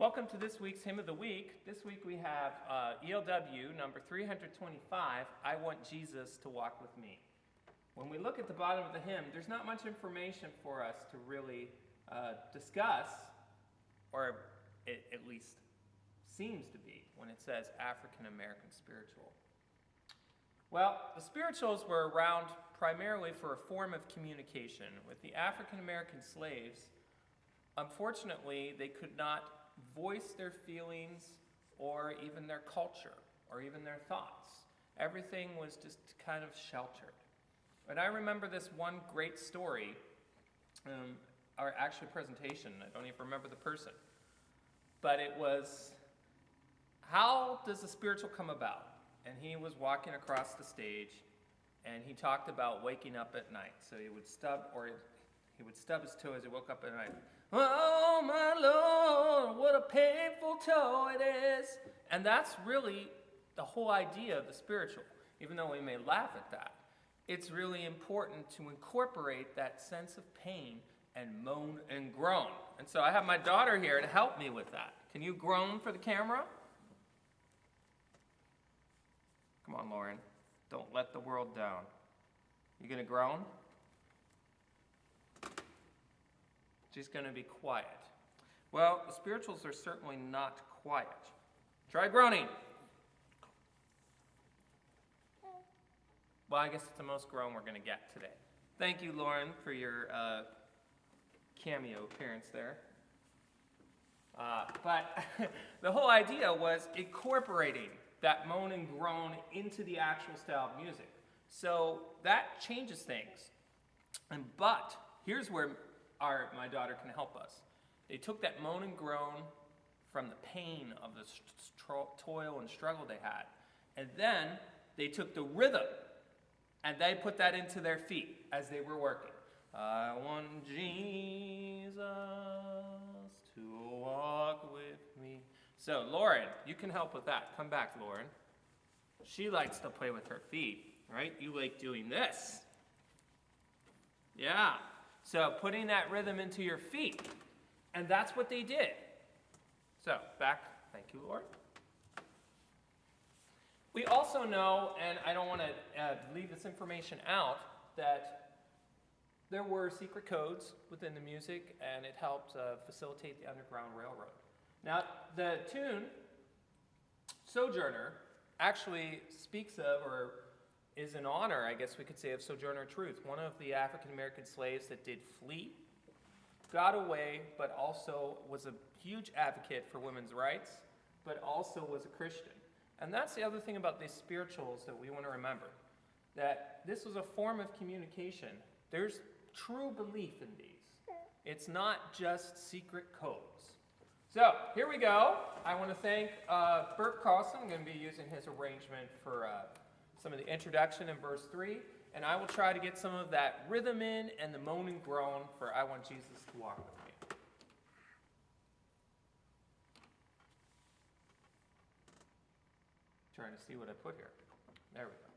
Welcome to this week's Hymn of the Week. This week we have ELW number 325, I Want Jesus to Walk With Me. When we look at the bottom of the hymn, there's not much information for us to really discuss, or it at least seems to be, when it says African American spiritual. Well, the spirituals were around primarily for a form of communication. With the African American slaves, unfortunately, they could not voice their feelings or even their culture or even their thoughts. Everything was just kind of sheltered. And I remember this one great story, or actually presentation. I don't even remember the person. But it was, how does the spiritual come about? And he was walking across the stage, and he talked about waking up at night. So he would stub his toe as he woke up at night. Oh, my Lord, what a painful toe it is. And that's really the whole idea of the spiritual. Even though we may laugh at that, it's really important to incorporate that sense of pain and moan and groan. And so I have my daughter here to help me with that. Can you groan for the camera? Come on, Lauren. Don't let the world down. You gonna groan? She's gonna be quiet. Well, the spirituals are certainly not quiet. Try groaning. Well, I guess it's the most groan we're gonna get today. Thank you, Lauren, for your cameo appearance there. But the whole idea was incorporating that moan and groan into the actual style of music. So that changes things. But here's where my daughter can help us. They took that moan and groan from the pain of the toil and struggle they had, and then they took the rhythm and they put that into their feet as they were working. I want Jesus to walk with me. So, Lauren, you can help with that. Come back, Lauren. She likes to play with her feet, right? You like doing this. Yeah. So, putting that rhythm into your feet. And that's what they did. So, back. Thank you, Lauren. We also know, and I don't want to leave this information out, that there were secret codes within the music, and it helped facilitate the Underground Railroad. Now, the tune, Sojourner, actually speaks of, or is in honor, I guess we could say, of Sojourner Truth, one of the African-American slaves that did flee, got away, but also was a huge advocate for women's rights, but also was a Christian. And that's the other thing about these spirituals that we want to remember, that this was a form of communication. There's true belief in these. It's not just secret codes. So, here we go. I want to thank Bert Carlson. I'm going to be using his arrangement for some of the introduction in verse 3. And I will try to get some of that rhythm in and the moan and groan for I Want Jesus to Walk With Me. Trying to see what I put here. There we go.